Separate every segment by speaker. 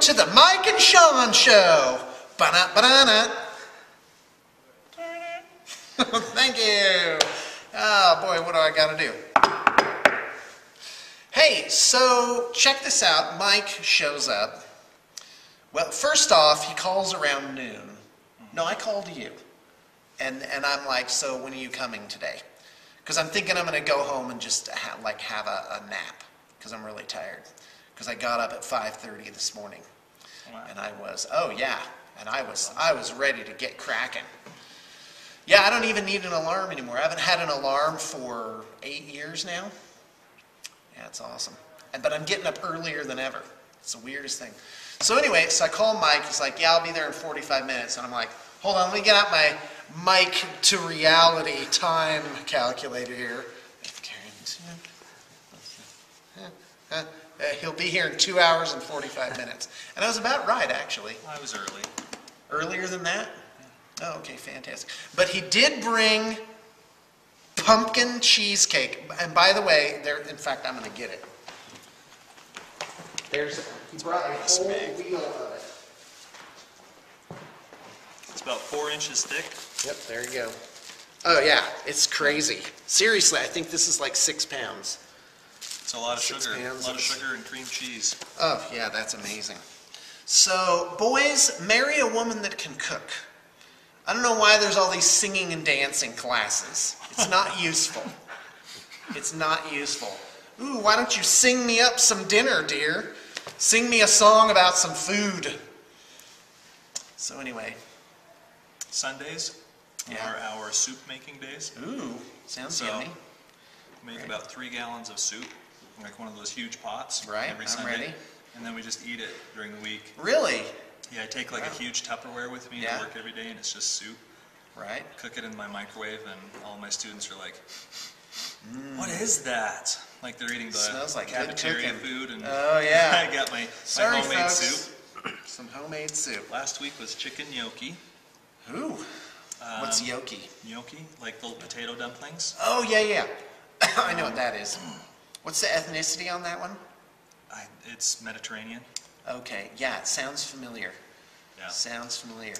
Speaker 1: to the Mike and Sean Show. Ba-na-ba-na-na. Thank you. Oh boy, what do I gotta do? Hey, so check this out. Mike shows up. Well, first off, he calls around noon. No, I called you. And I'm like, so when are you coming today? Because I'm thinking I'm going to go home and just have a nap. Because I'm really tired. Because I got up at 5:30 this morning. Wow. And I was, oh yeah. And I was ready to get cracking. Yeah, I don't even need an alarm anymore. I haven't had an alarm for 8 years now. Yeah, it's awesome. But I'm getting up earlier than ever. It's the weirdest thing. So anyway, so I call Mike. He's like, yeah, I'll be there in 45 minutes. And I'm like, hold on, let me get out my Mike to reality time calculator here. He'll be here in 2 hours and 45 minutes. And I was about right, actually.
Speaker 2: I was early.
Speaker 1: Earlier than that? Oh, okay, fantastic. But he did bring pumpkin cheesecake. And by the way, in fact, I'm going to get it. He brought a whole wheel of it.
Speaker 2: It's about 4 inches thick.
Speaker 1: Yep, there you go. Oh yeah, it's crazy. Seriously, I think this is like 6 pounds.
Speaker 2: It's a lot of sugar. A lot of sugar and cream cheese.
Speaker 1: Oh yeah, that's amazing. So, boys, marry a woman that can cook. I don't know why there's all these singing and dancing classes. It's not useful. It's not useful. Ooh, why don't you sing me up some dinner, dear? Sing me a song about some food. So anyway.
Speaker 2: Sundays are our soup making days.
Speaker 1: Ooh, sounds yummy.
Speaker 2: We make about 3 gallons of soup, like one of those huge pots.
Speaker 1: Right,
Speaker 2: every
Speaker 1: I'm
Speaker 2: Sunday.
Speaker 1: ready.
Speaker 2: And then we just eat it during the week.
Speaker 1: Really?
Speaker 2: Yeah, I take like a huge Tupperware with me to work every day, and it's just soup.
Speaker 1: Right.
Speaker 2: Cook it in my microwave, and all my students are like, what is that? Like they're eating the
Speaker 1: smells like
Speaker 2: cafeteria food. And
Speaker 1: oh yeah.
Speaker 2: I got my homemade
Speaker 1: folks.
Speaker 2: soup.
Speaker 1: Some homemade soup.
Speaker 2: Last week was chicken gnocchi.
Speaker 1: Ooh. What's gnocchi?
Speaker 2: Gnocchi, like little potato dumplings.
Speaker 1: Oh yeah, yeah. I know what that is. What's the ethnicity on that one?
Speaker 2: It's Mediterranean.
Speaker 1: Okay, yeah, it sounds familiar.
Speaker 2: Yeah.
Speaker 1: Sounds familiar.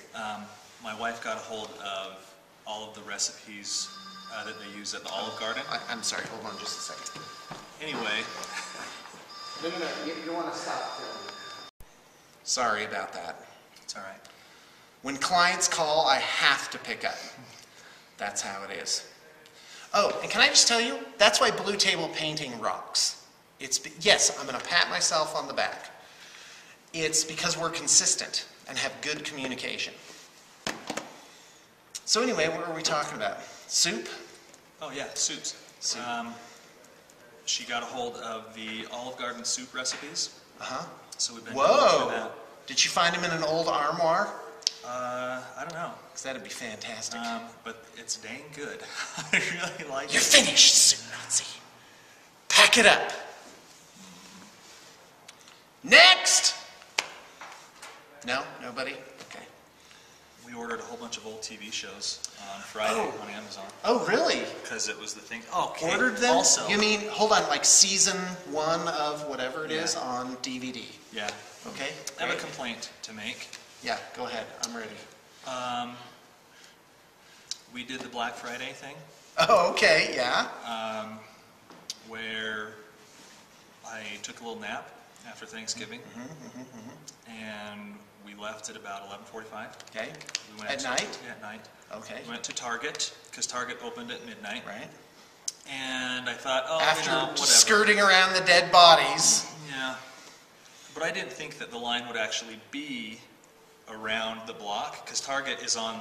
Speaker 2: My wife got a hold of all of the recipes that they use at the Olive Garden.
Speaker 1: I'm sorry, hold on just a second.
Speaker 2: Anyway.
Speaker 1: No, you want to stop filming. Sorry about that.
Speaker 2: It's all right.
Speaker 1: When clients call, I have to pick up. That's how it is. Oh, and can I just tell you, that's why Blue Table Painting rocks. Yes, I'm going to pat myself on the back. It's because we're consistent and have good communication. So anyway, what are we talking about? Soup?
Speaker 2: Oh yeah, soups.
Speaker 1: Soup.
Speaker 2: She got a hold of the Olive Garden soup recipes.
Speaker 1: Uh-huh.
Speaker 2: So we've been going through that.
Speaker 1: Did she find them in an old armoire?
Speaker 2: I don't know.
Speaker 1: Because that'd be fantastic.
Speaker 2: But it's dang good. I really like it.
Speaker 1: You're finished, Soup Nazi. Pack it up. Next! No? Nobody? Okay.
Speaker 2: We ordered a whole bunch of old TV shows on Friday on Amazon.
Speaker 1: Oh, really?
Speaker 2: Because it was the thing. Oh, okay.
Speaker 1: Ordered them?
Speaker 2: Also,
Speaker 1: you mean, hold on, like season 1 of whatever it is on DVD?
Speaker 2: Yeah.
Speaker 1: Okay.
Speaker 2: I have a complaint to make.
Speaker 1: Yeah, go ahead. I'm ready.
Speaker 2: We did the Black Friday thing.
Speaker 1: Oh, okay, yeah.
Speaker 2: Where I took a little nap after Thanksgiving, and we left at about 11:45.
Speaker 1: Okay.
Speaker 2: We went
Speaker 1: at night?
Speaker 2: Yeah, at night.
Speaker 1: Okay.
Speaker 2: We went to Target, because Target opened at midnight.
Speaker 1: Right.
Speaker 2: And I thought, oh,
Speaker 1: after
Speaker 2: whatever.
Speaker 1: skirting around the dead bodies.
Speaker 2: Yeah. But I didn't think that the line would actually be around the block, because Target is on,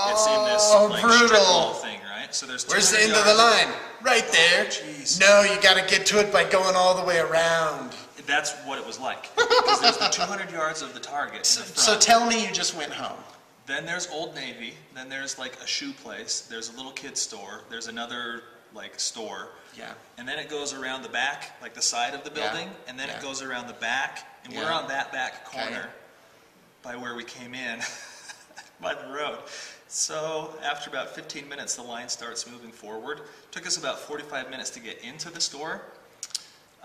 Speaker 2: it's in this like strip mall thing, right? So there's
Speaker 1: where's the end of the line? Right there.
Speaker 2: Jeez.
Speaker 1: No, you got to get to it by going all the way around.
Speaker 2: That's what it was like. Because there's the 200 yards of the Target in the front.
Speaker 1: So tell me you just went home.
Speaker 2: Then there's Old Navy. Then there's like a shoe place. There's a little kid's store. There's another like store.
Speaker 1: Yeah.
Speaker 2: And then it goes around the back, like the side of the building, and then it goes around the back, and we're on that back corner by where we came in, by the road. So after about 15 minutes, the line starts moving forward. Took us about 45 minutes to get into the store.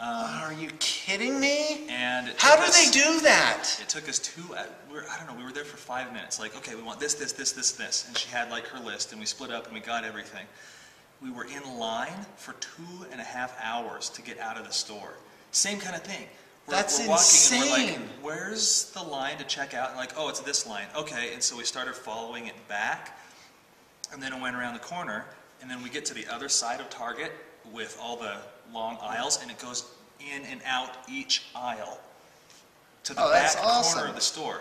Speaker 1: Are you kidding me?
Speaker 2: And
Speaker 1: how do they do that?
Speaker 2: It took us we were there for 5 minutes. Like, okay, we want this, this, this, this, this. And she had like her list, and we split up and we got everything. We were in line for 2.5 hours to get out of the store. Same kind of thing. We're walking
Speaker 1: insane.
Speaker 2: And we're like, where's the line to check out? And like, oh, it's this line. Okay, and so we started following it back, and then it went around the corner, and then we get to the other side of Target with all the long aisles, and it goes in and out each aisle to the back corner of the store.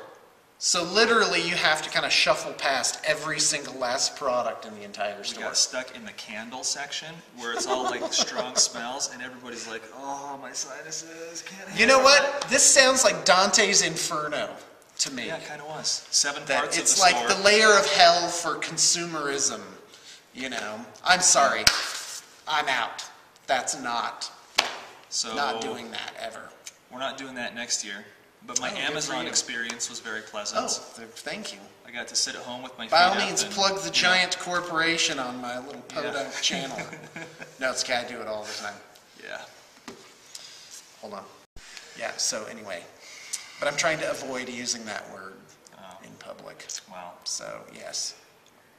Speaker 1: So literally you have to kind of shuffle past every single last product in the entire store.
Speaker 2: We got stuck in the candle section where it's all like strong smells, and everybody's like, oh, my sinuses, can't handle
Speaker 1: You know what? This sounds like Dante's Inferno to me.
Speaker 2: Yeah, it kind of was. 7 parts of the
Speaker 1: It's
Speaker 2: store.
Speaker 1: like the layer of hell for consumerism, you know. I'm sorry. I'm out. That's not doing that ever.
Speaker 2: We're not doing that next year. But my Amazon experience was very pleasant.
Speaker 1: Oh, thank you.
Speaker 2: I got to sit at home with my feet
Speaker 1: By all
Speaker 2: up
Speaker 1: means, plug the giant corporation on my little podunk channel. No, it's okay. I do it all the time.
Speaker 2: Yeah.
Speaker 1: Hold on. Yeah, so anyway. But I'm trying to avoid using that word in public.
Speaker 2: Wow.
Speaker 1: So, yes.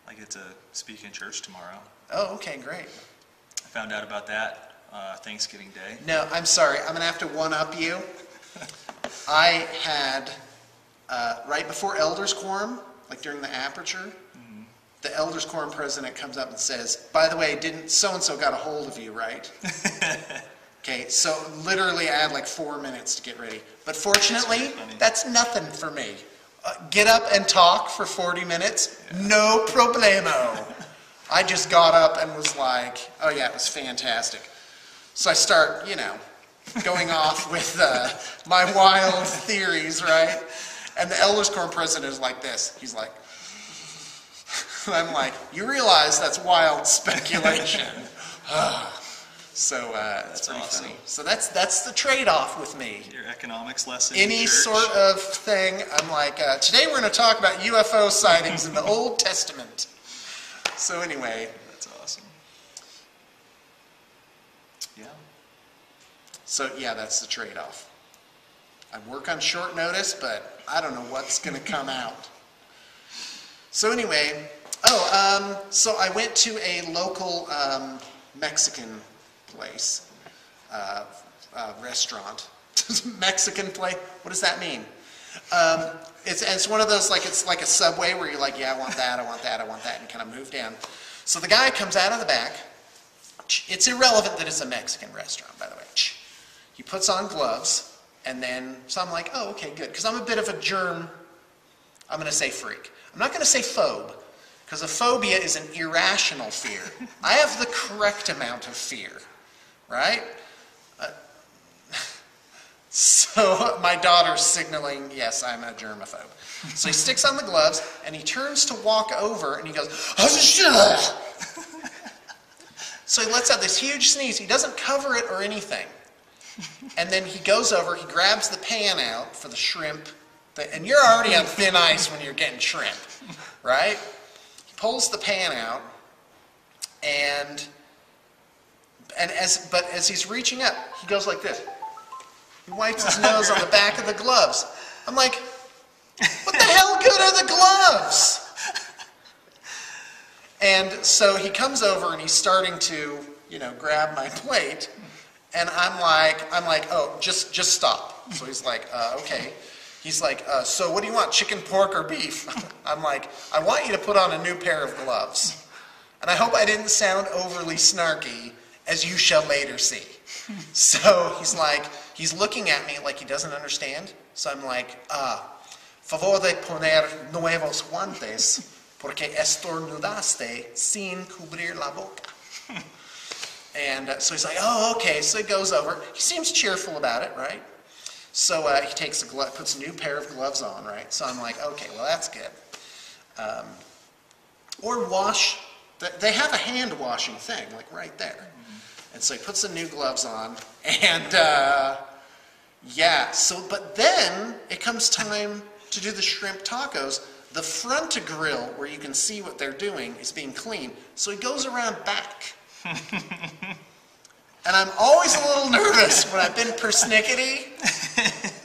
Speaker 2: I get to speak in church tomorrow.
Speaker 1: Oh, okay, great.
Speaker 2: I found out about that Thanksgiving Day.
Speaker 1: No, I'm sorry. I'm going to have to one-up you. I had, right before Elders Quorum, like during the aperture, the Elders Quorum president comes up and says, by the way, didn't so-and-so got a hold of you, right? Okay, so literally I had like 4 minutes to get ready. But fortunately, that's nothing for me. Get up and talk for 40 minutes, no problemo. I just got up and was like, oh yeah, it was fantastic. So I start, going off with my wild theories, right? And the Elders Quorum president is like this. He's like, I'm like, you realize that's wild speculation. So that's pretty
Speaker 2: awesome.
Speaker 1: funny. So that's the trade-off with me.
Speaker 2: Your economics lesson.
Speaker 1: Any sort of thing, I'm like, today we're going to talk about UFO sightings in the Old Testament. So anyway.
Speaker 2: That's awesome. Yeah.
Speaker 1: So yeah, that's the trade-off. I work on short notice, but I don't know what's going to come out. So anyway, so I went to a local Mexican place, restaurant. Mexican place? What does that mean? It's one of those, like, it's like a Subway where you're like, yeah, I want that, I want that, I want that, and you kind of move down. So the guy comes out of the back. It's irrelevant that it's a Mexican restaurant, by the way. He puts on gloves, and then, so I'm like, oh, okay, good. Because I'm a bit of a germ, I'm going to say freak. I'm not going to say phobe, because a phobia is an irrational fear. I have the correct amount of fear, right? So my daughter's signaling, yes, I'm a germaphobe. So he sticks on the gloves, and he turns to walk over, and he goes, so he lets out this huge sneeze. He doesn't cover it or anything. And then he goes over, he grabs the pan out for the shrimp, and you're already on thin ice when you're getting shrimp, right? He pulls the pan out, but as he's reaching up, he goes like this. He wipes his nose on the back of the gloves. I'm like, what the hell good are the gloves? And so he comes over and he's starting to, grab my plate. And I'm like, oh, just stop. So he's like, okay. He's like, so what do you want, chicken, pork, or beef? I'm like, I want you to put on a new pair of gloves. And I hope I didn't sound overly snarky, as you shall later see. So he's looking at me like he doesn't understand. So I'm like, favor de poner nuevos guantes, porque estornudaste sin cubrir la boca. And so he's like, oh, okay. So he goes over. He seems cheerful about it, right? So he takes puts a new pair of gloves on, right? So I'm like, okay, well, that's good. Or wash. They have a hand washing thing, like right there. And so he puts the new gloves on, and but then it comes time to do the shrimp tacos. The front grill, where you can see what they're doing, is being cleaned. So he goes around back. And I'm always a little nervous when I've been persnickety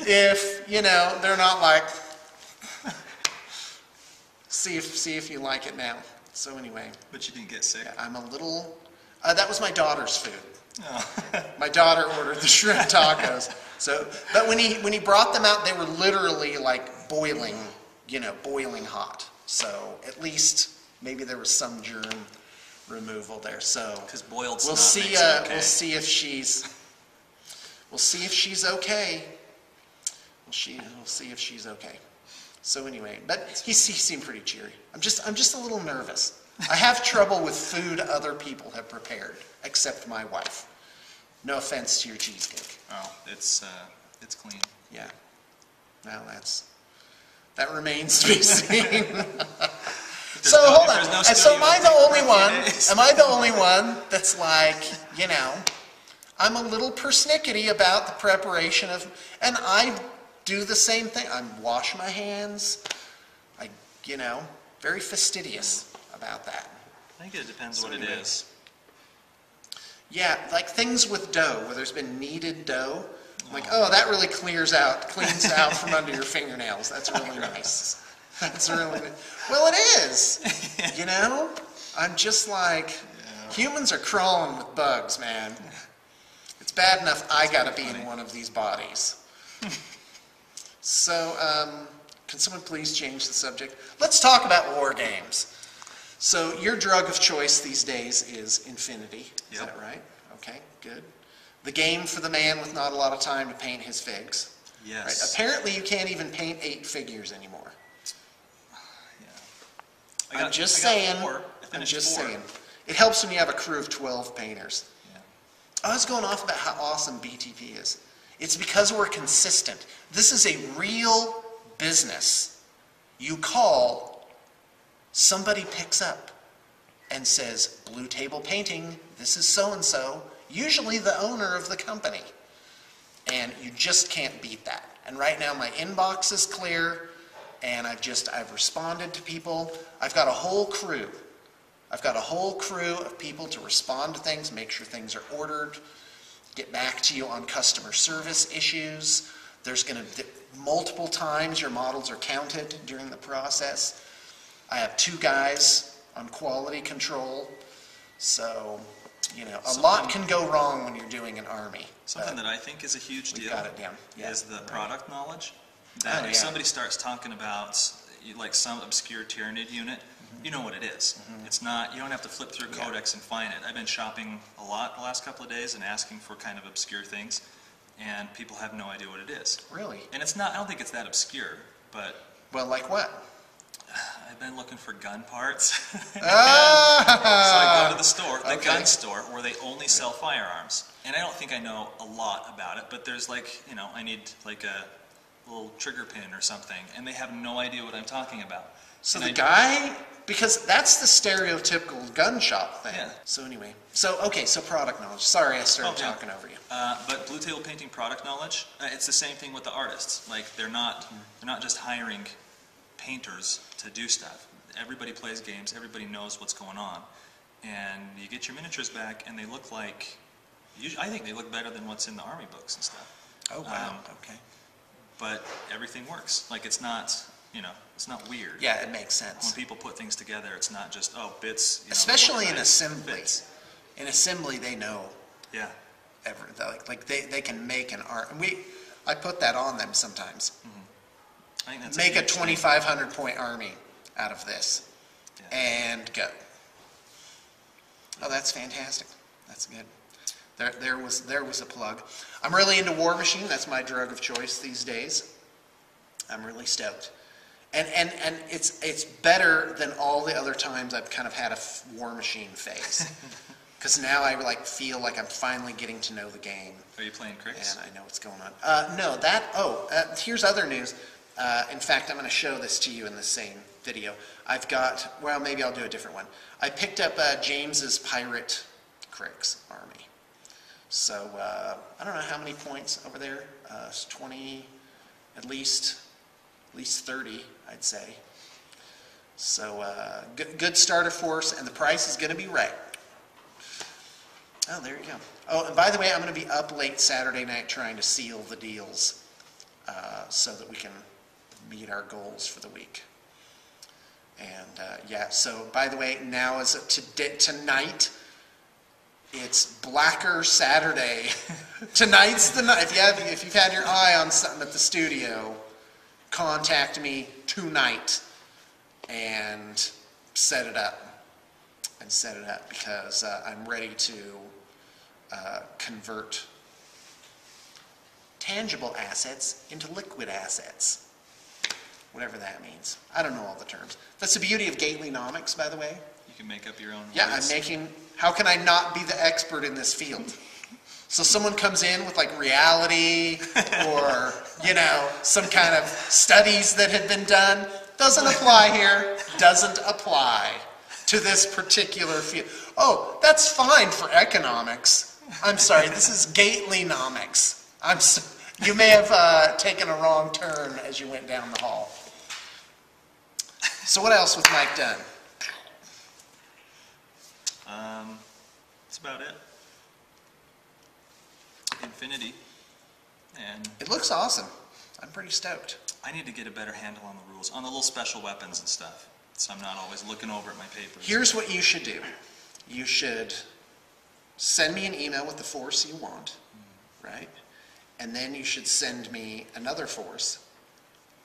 Speaker 1: if, you know, they're not like, see if you like it now. So anyway.
Speaker 2: But you didn't get sick?
Speaker 1: Yeah, I'm a little, that was my daughter's food.
Speaker 2: Oh.
Speaker 1: My daughter ordered the shrimp tacos. So, but when he brought them out, they were literally like boiling, you know, boiling hot. So at least maybe there was some germ removal there. So
Speaker 2: because boiled
Speaker 1: we'll
Speaker 2: snot
Speaker 1: see.
Speaker 2: makes it okay.
Speaker 1: We'll see if she's okay. We'll see if she's okay. So anyway, but he seemed pretty cheery. I'm just a little nervous. I have trouble with food other people have prepared, except my wife. No offense to your cheesecake.
Speaker 2: Oh, it's clean.
Speaker 1: Yeah. Well, that remains to be seen. So hold on.
Speaker 2: No,
Speaker 1: so am I the only one?
Speaker 2: Days.
Speaker 1: Am I the only one that's like, you know, I'm a little persnickety about the preparation of, and I do the same thing. I wash my hands. I, you know, very fastidious about that.
Speaker 2: I think it depends what it is.
Speaker 1: Yeah, like things with dough, where there's been kneaded dough. I'm like, oh, that really cleans out from under your fingernails. That's really nice. That's really nice. Well, it is. You know? I'm just like, humans are crawling with bugs, man. It's bad enough I gotta be in one of these bodies. So, can someone please change the subject? Let's talk about war games. So your drug of choice these days is Infinity. Is that right? Okay, good. The game for the man with not a lot of time to paint his figs.
Speaker 2: Yes.
Speaker 1: Right? Apparently you can't even paint 8 figures anymore.
Speaker 2: Yeah.
Speaker 1: I'm just saying. It helps when you have a crew of 12 painters.
Speaker 2: Yeah.
Speaker 1: I was going off about how awesome BTP is. It's because we're consistent. This is a real business. You call, somebody picks up and says, Blue Table Painting, this is so-and-so, usually the owner of the company. And you just can't beat that. And right now my inbox is clear, and I've responded to people. I've got a whole crew. I've got a whole crew of people to respond to things, make sure things are ordered, get back to you on customer service issues. There's going to multiple times your models are counted during the process. I have 2 guys on quality control. So, you know, a lot can go wrong when you're doing an army.
Speaker 2: Something that I think is a huge deal
Speaker 1: got it down. Yeah.
Speaker 2: is the product knowledge. That if somebody starts talking about like some obscure Tyranid unit, you know what it is. It's not, you don't have to flip through Codex and find it. I've been shopping a lot the last couple of days and asking for kind of obscure things, and people have no idea what it is.
Speaker 1: Really?
Speaker 2: And it's not, I don't think it's that obscure, but...
Speaker 1: Well, like what?
Speaker 2: I've been looking for gun parts. So I go to the store, the gun store, where they only sell firearms. And I don't think I know a lot about it, but there's like, you know, I need like a little trigger pin or something, and they have no idea what I'm talking about.
Speaker 1: So the guy, because that's the stereotypical gun shop thing.
Speaker 2: Yeah.
Speaker 1: So anyway, so product knowledge. Sorry, I started talking over you.
Speaker 2: But Blue Table Painting product knowledge, it's the same thing with the artists. Like they're not just hiring painters to do stuff. Everybody plays games. Everybody knows what's going on, and you get your miniatures back, and they look like. I think they look better than what's in the army books and stuff.
Speaker 1: Oh wow. Okay.
Speaker 2: But everything works. Like it's not. You know, it's not weird.
Speaker 1: Yeah, it makes sense.
Speaker 2: When people put things together, it's not just, oh, bits. You know,
Speaker 1: especially in assembly. In assembly, they know.
Speaker 2: Yeah.
Speaker 1: Like they can make an art. And I put that on them sometimes.
Speaker 2: I think that's
Speaker 1: make a 2,500 point army out of this, and go. Oh, that's fantastic. That's good. There was a plug. I'm really into War Machine. That's my drug of choice these days. I'm really stoked. And it's better than all the other times I've kind of had a War Machine phase. Because now I like feel like I'm finally getting to know the game.
Speaker 2: Are you playing Cricks?
Speaker 1: And I know what's going on. No, here's other news. In fact, I'm going to show this to you in the same video. I've got, well, maybe I'll do a different one. I picked up James's Pirate Cricks army. So, I don't know how many points over there. 20, at least 30, I'd say. So good starter force, and the price is going to be right. Oh, there you go. Oh, and by the way, I'm going to be up late Saturday night trying to seal the deals so that we can meet our goals for the week. And yeah, so by the way, now is tonight. It's Blacker Saturday. Tonight's the night. If you've had your eye on something at the studio, contact me tonight and set it up. Because I'm ready to convert tangible assets into liquid assets. Whatever that means. I don't know all the terms. That's the beauty of Gat-onomics, by the way.
Speaker 2: You can make up your own
Speaker 1: Yeah,
Speaker 2: words.
Speaker 1: how can I not be the expert in this field? So someone comes in with like reality or, some kind of studies that have been done. Doesn't apply here. Doesn't apply to this particular field. Oh, that's fine for economics. I'm sorry, this is Gat-onomics. You may have taken a wrong turn as you went down the hall. So what else with Mike done?
Speaker 2: That's about it. Infinity. And
Speaker 1: It looks awesome. I'm pretty stoked.
Speaker 2: I need to get a better handle on the rules, on the little special weapons and stuff. So I'm not always looking over at my papers.
Speaker 1: Here's what you should do. You should send me an email with the force you want, right? And then you should send me another force,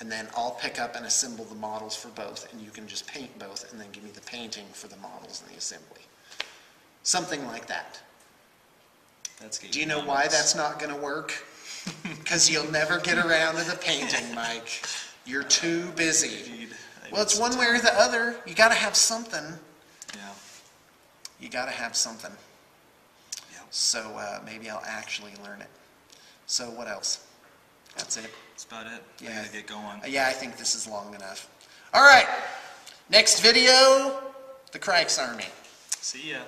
Speaker 1: and then I'll pick up and assemble the models for both, and you can just paint both, and then give me the painting for the models and the assembly. Something like that. Do you know why that's not going to work? Because you'll never get around to the painting, Mike. You're too busy. Well, it's one way or the other. You got to have something.
Speaker 2: Yeah.
Speaker 1: You got to have something.
Speaker 2: Yeah.
Speaker 1: So maybe I'll actually learn it. So what else? That's it.
Speaker 2: That's about it.
Speaker 1: Yeah.
Speaker 2: I gotta get going.
Speaker 1: Yeah, I think this is long enough. All right. Next video, the Crikes Army.
Speaker 2: See ya.